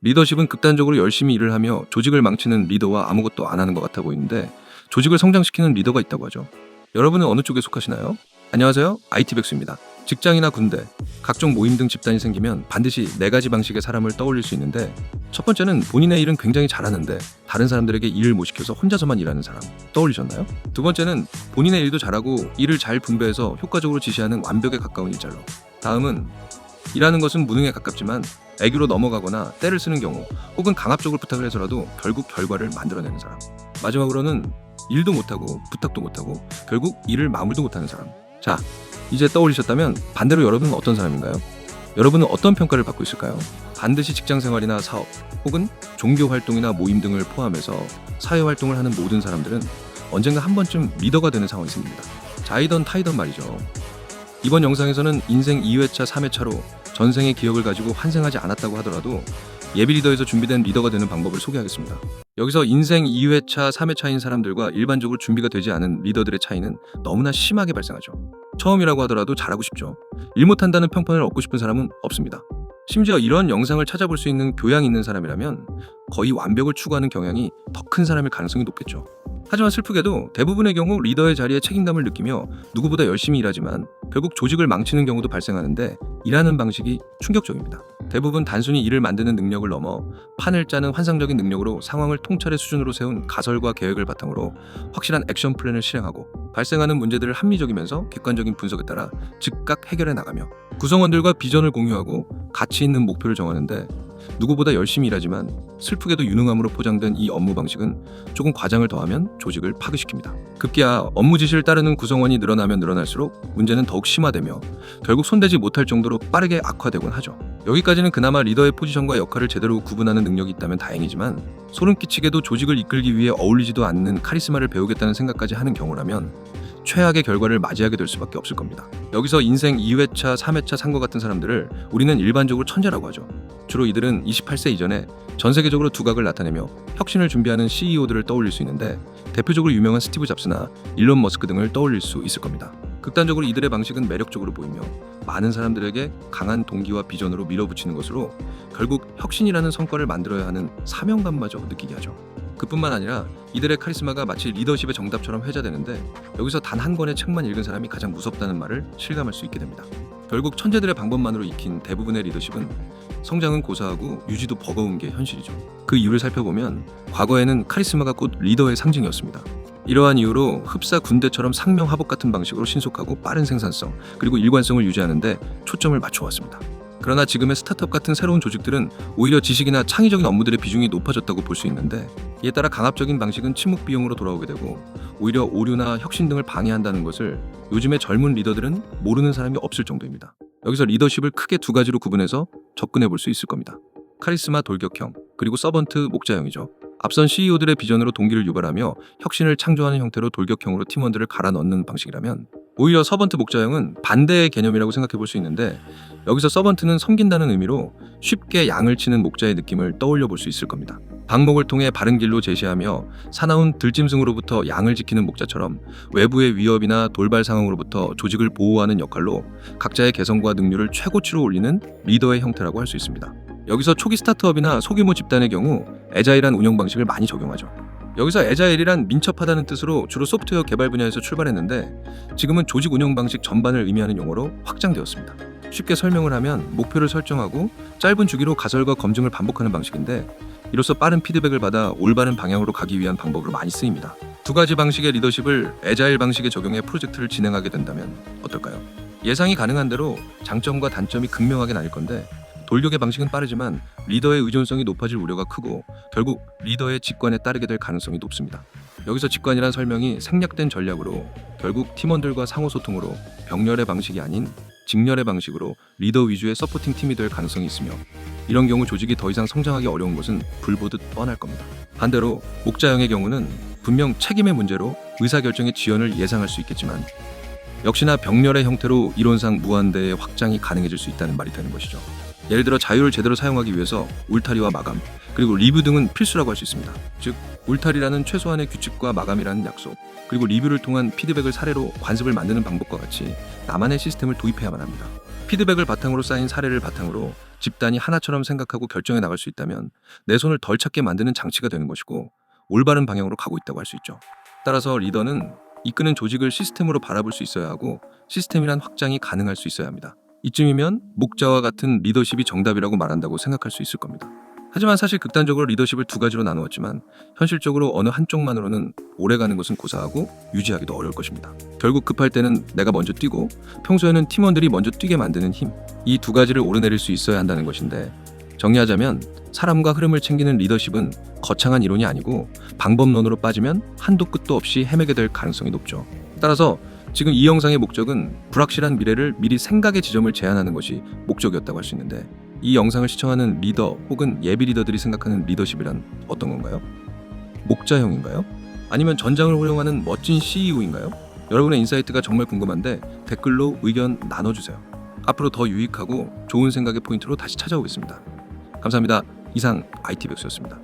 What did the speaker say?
리더십은 극단적으로 열심히 일을 하며 조직을 망치는 리더와 아무것도 안 하는 것 같아 보이는데 조직을 성장시키는 리더가 있다고 하죠. 여러분은 어느 쪽에 속하시나요? 안녕하세요. IT 백수입니다. 직장이나 군대, 각종 모임 등 집단이 생기면 반드시 4가지 방식의 사람을 떠올릴 수 있는데 첫 번째는 본인의 일은 굉장히 잘하는데 다른 사람들에게 일을 못 시켜서 혼자서만 일하는 사람 떠올리셨나요? 두 번째는 본인의 일도 잘하고 일을 잘 분배해서 효과적으로 지시하는 완벽에 가까운 일잘로. 다음은 일하는 것은 무능에 가깝지만 애교로 넘어가거나 때를 쓰는 경우 혹은 강압적으로 부탁을 해서라도 결국 결과를 만들어내는 사람. 마지막으로는 일도 못하고 부탁도 못하고 결국 일을 마무리도 못하는 사람. 자, 이제 떠올리셨다면 반대로 여러분은 어떤 사람인가요? 여러분은 어떤 평가를 받고 있을까요? 반드시 직장생활이나 사업 혹은 종교활동이나 모임 등을 포함해서 사회활동을 하는 모든 사람들은 언젠가 한 번쯤 리더가 되는 상황이 생깁니다. 자이던 타이던 말이죠. 이번 영상에서는 인생 2회차, 3회차로 전생의 기억을 가지고 환생하지 않았다고 하더라도 예비 리더에서 준비된 리더가 되는 방법을 소개하겠습니다. 여기서 인생 2회차, 3회차인 사람들과 일반적으로 준비가 되지 않은 리더들의 차이는 너무나 심하게 발생하죠. 처음이라고 하더라도 잘하고 싶죠. 일 못한다는 평판을 얻고 싶은 사람은 없습니다. 심지어 이런 영상을 찾아볼 수 있는 교양 있는 사람이라면 거의 완벽을 추구하는 경향이 더 큰 사람일 가능성이 높겠죠. 하지만 슬프게도 대부분의 경우 리더의 자리에 책임감을 느끼며 누구보다 열심히 일하지만 결국 조직을 망치는 경우도 발생하는데 일하는 방식이 충격적입니다. 대부분 단순히 일을 만드는 능력을 넘어 판을 짜는 환상적인 능력으로 상황을 통찰의 수준으로 세운 가설과 계획을 바탕으로 확실한 액션 플랜을 실행하고 발생하는 문제들을 합리적이면서 객관적인 분석에 따라 즉각 해결해 나가며 구성원들과 비전을 공유하고 가치 있는 목표를 정하는데 누구보다 열심히 일하지만 슬프게도 유능함으로 포장된 이 업무 방식은 조금 과장을 더하면 조직을 파괴시킵니다. 급기야 업무 지시를 따르는 구성원이 늘어나면 늘어날수록 문제는 더욱 심화되며 결국 손대지 못할 정도로 빠르게 악화되곤 하죠. 여기까지는 그나마 리더의 포지션과 역할을 제대로 구분하는 능력이 있다면 다행이지만 소름 끼치게도 조직을 이끌기 위해 어울리지도 않는 카리스마를 배우겠다는 생각까지 하는 경우라면 최악의 결과를 맞이하게 될 수밖에 없을 겁니다. 여기서 인생 2회차, 3회차 산 것 같은 사람들을 우리는 일반적으로 천재라고 하죠. 주로 이들은 28세 이전에 전 세계적으로 두각을 나타내며 혁신을 준비하는 CEO들을 떠올릴 수 있는데 대표적으로 유명한 스티브 잡스나 일론 머스크 등을 떠올릴 수 있을 겁니다. 극단적으로 이들의 방식은 매력적으로 보이며 많은 사람들에게 강한 동기와 비전으로 밀어붙이는 것으로 결국 혁신이라는 성과를 만들어야 하는 사명감마저 느끼게 하죠. 그뿐만 아니라 이들의 카리스마가 마치 리더십의 정답처럼 회자되는데 여기서 단 한 권의 책만 읽은 사람이 가장 무섭다는 말을 실감할 수 있게 됩니다. 결국 천재들의 방법만으로 익힌 대부분의 리더십은 성장은 고사하고 유지도 버거운 게 현실이죠. 그 이유를 살펴보면 과거에는 카리스마가 곧 리더의 상징이었습니다. 이러한 이유로 흡사 군대처럼 상명하복 같은 방식으로 신속하고 빠른 생산성 그리고 일관성을 유지하는데 초점을 맞춰왔습니다. 그러나 지금의 스타트업 같은 새로운 조직들은 오히려 지식이나 창의적인 업무들의 비중이 높아졌다고 볼 수 있는데 이에 따라 강압적인 방식은 침묵 비용으로 돌아오게 되고 오히려 오류나 혁신 등을 방해한다는 것을 요즘의 젊은 리더들은 모르는 사람이 없을 정도입니다. 여기서 리더십을 크게 2가지로 구분해서 접근해 볼 수 있을 겁니다. 카리스마 돌격형 그리고 서번트 목자형이죠. 앞선 CEO들의 비전으로 동기를 유발하며 혁신을 창조하는 형태로 돌격형으로 팀원들을 갈아 넣는 방식이라면 오히려 서번트 목자형은 반대의 개념이라고 생각해 볼 수 있는데 여기서 서번트는 섬긴다는 의미로 쉽게 양을 치는 목자의 느낌을 떠올려 볼 수 있을 겁니다. 방목을 통해 바른 길로 제시하며 사나운 들짐승으로부터 양을 지키는 목자처럼 외부의 위협이나 돌발 상황으로부터 조직을 보호하는 역할로 각자의 개성과 능률을 최고치로 올리는 리더의 형태라고 할 수 있습니다. 여기서 초기 스타트업이나 소규모 집단의 경우 애자일한 운영 방식을 많이 적용하죠. 여기서 애자일이란 민첩하다는 뜻으로 주로 소프트웨어 개발 분야에서 출발했는데 지금은 조직 운영 방식 전반을 의미하는 용어로 확장되었습니다. 쉽게 설명을 하면 목표를 설정하고 짧은 주기로 가설과 검증을 반복하는 방식인데 이로써 빠른 피드백을 받아 올바른 방향으로 가기 위한 방법으로 많이 쓰입니다. 2가지 방식의 리더십을 애자일 방식에 적용해 프로젝트를 진행하게 된다면 어떨까요? 예상이 가능한 대로 장점과 단점이 극명하게 나뉠 건데 돌격의 방식은 빠르지만 리더의 의존성이 높아질 우려가 크고 결국 리더의 직관에 따르게 될 가능성이 높습니다. 여기서 직관이란 설명이 생략된 전략으로 결국 팀원들과 상호소통으로 병렬의 방식이 아닌 직렬의 방식으로 리더 위주의 서포팅 팀이 될 가능성이 있으며 이런 경우 조직이 더 이상 성장하기 어려운 것은 불보듯 뻔할 겁니다. 반대로 목자형의 경우는 분명 책임의 문제로 의사결정의 지연을 예상할 수 있겠지만 역시나 병렬의 형태로 이론상 무한대의 확장이 가능해질 수 있다는 말이 되는 것이죠. 예를 들어 자유를 제대로 사용하기 위해서 울타리와 마감, 그리고 리뷰 등은 필수라고 할 수 있습니다. 즉, 울타리라는 최소한의 규칙과 마감이라는 약속, 그리고 리뷰를 통한 피드백을 사례로 관습을 만드는 방법과 같이 나만의 시스템을 도입해야만 합니다. 피드백을 바탕으로 쌓인 사례를 바탕으로 집단이 하나처럼 생각하고 결정해 나갈 수 있다면 내 손을 덜 찾게 만드는 장치가 되는 것이고 올바른 방향으로 가고 있다고 할 수 있죠. 따라서 리더는 이끄는 조직을 시스템으로 바라볼 수 있어야 하고 시스템이란 확장이 가능할 수 있어야 합니다. 이쯤이면 목자와 같은 리더십이 정답이라고 말한다고 생각할 수 있을 겁니다. 하지만 사실 극단적으로 리더십을 두 가지로 나누었지만 현실적으로 어느 한쪽만으로는 오래가는 것은 고사하고 유지하기도 어려울 것입니다. 결국 급할 때는 내가 먼저 뛰고 평소에는 팀원들이 먼저 뛰게 만드는 힘, 이 두 가지를 오르내릴 수 있어야 한다는 것인데, 정리하자면 사람과 흐름을 챙기는 리더십은 거창한 이론이 아니고 방법론으로 빠지면 한도 끝도 없이 헤매게 될 가능성이 높죠. 따라서 지금 이 영상의 목적은 불확실한 미래를 미리 생각의 지점을 제한하는 것이 목적이었다고 할 수 있는데, 이 영상을 시청하는 리더 혹은 예비 리더들이 생각하는 리더십이란 어떤 건가요? 목자형인가요? 아니면 전장을 활용하는 멋진 CEO인가요? 여러분의 인사이트가 정말 궁금한데 댓글로 의견 나눠주세요. 앞으로 더 유익하고 좋은 생각의 포인트로 다시 찾아오겠습니다. 감사합니다. 이상 IT백수였습니다.